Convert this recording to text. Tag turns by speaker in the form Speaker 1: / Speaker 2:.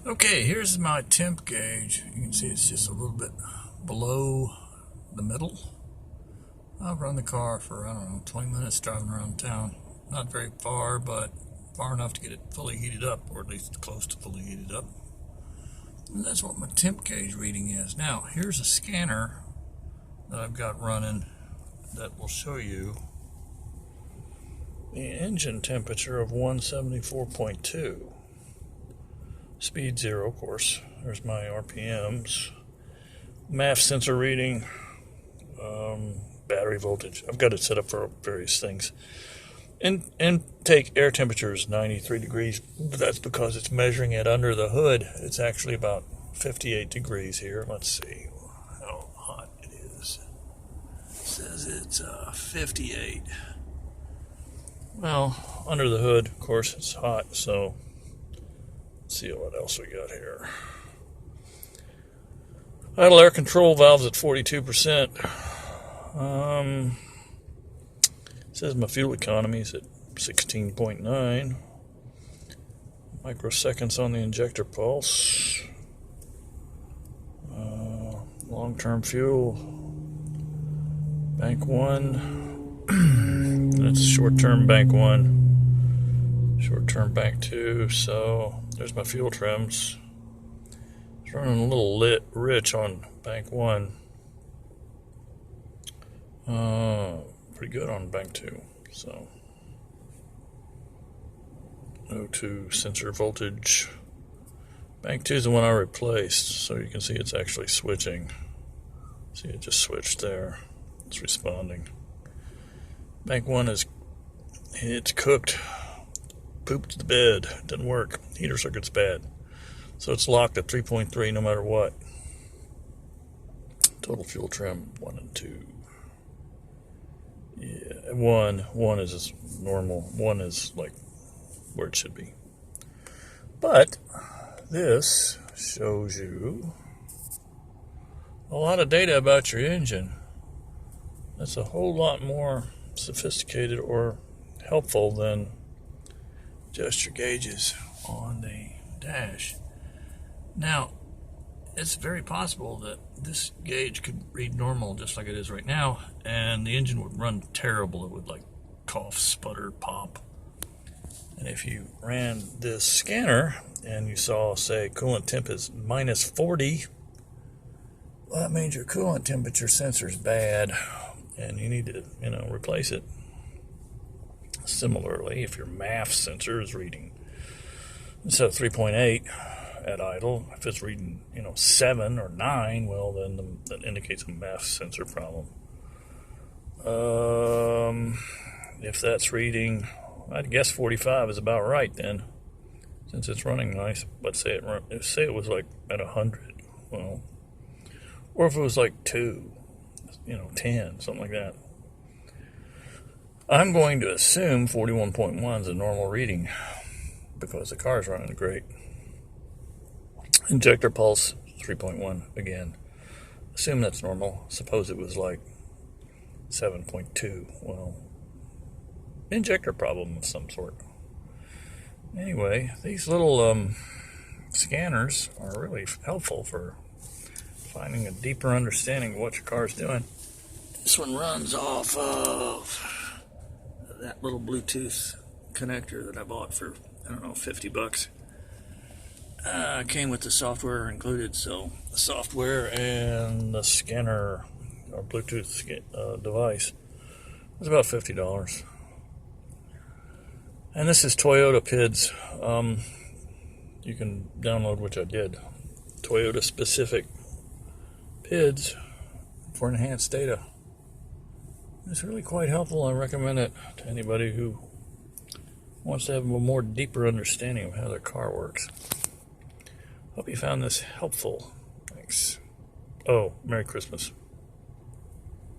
Speaker 1: Okay, here's my temp gauge. You can see it's just a little bit below the middle. I've run the car for, I don't know, 20 minutes driving around town. Not very far, but far enough to get it fully heated up, or at least close to fully heated up. And that's what my temp gauge reading is. Now, here's a scanner that I've got running that will show you the engine temperature of 174.2. Speed 0, of course. There's my RPMs. MAF sensor reading. Battery voltage. I've got it set up for various things. Intake air temperature is 93 degrees. But that's because it's measuring it under the hood. It's actually about 58 degrees here. Let's see how hot it is. It says it's 58. Well, under the hood, of course, it's hot, so let's see what else we got here. Idle air control valves at 42%. It says my fuel economy is at 16.9. Microseconds on the injector pulse. Long-term fuel. Bank 1. That's short-term bank 1. Short-term bank 2. So there's my fuel trims. It's running a little rich on bank 1. Pretty good on bank 2. So O2 sensor voltage. Bank 2 is the one I replaced, so you can see it's actually switching. See, it just switched there. It's responding. Bank 1 it's cooked. Pooped the bed. Didn't work. Heater circuit's bad. So it's locked at 3.3 no matter what. Total fuel trim 1 and 2. Yeah, one is normal. 1 is like where it should be. But this shows you a lot of data about your engine. That's a whole lot more sophisticated or helpful than just your gauges on the dash. Now, it's very possible that this gauge could read normal just like it is right now, and the engine would run terrible. It would like cough, sputter, pop. And if you ran this scanner and you saw, say, coolant temp is minus 40, well, that means your coolant temperature sensor is bad and you need to, replace it. Similarly, if your MAF sensor is reading instead of 3.8 at idle, if it's reading 7 or 9, well, then that indicates a MAF sensor problem. If that's reading, I'd guess 45 is about right then, since it's running nice. But say it was like at 100, well, or if it was like 2, 10, something like that. I'm going to assume 41.1 is a normal reading because the car's running great. Injector pulse 3.1 again. Assume that's normal. Suppose it was like 7.2. Well, injector problem of some sort. Anyway, these little scanners are really helpful for finding a deeper understanding of what your car's doing. This one runs off of that little Bluetooth connector that I bought for, $50. Came with the software included, so the software and the scanner or Bluetooth device was about $50. And this is Toyota PIDs. You can download, which I did, Toyota specific PIDs for enhanced data. It's really quite helpful. I recommend it to anybody who wants to have a more deeper understanding of how their car works. Hope you found this helpful. Thanks. Oh, Merry Christmas.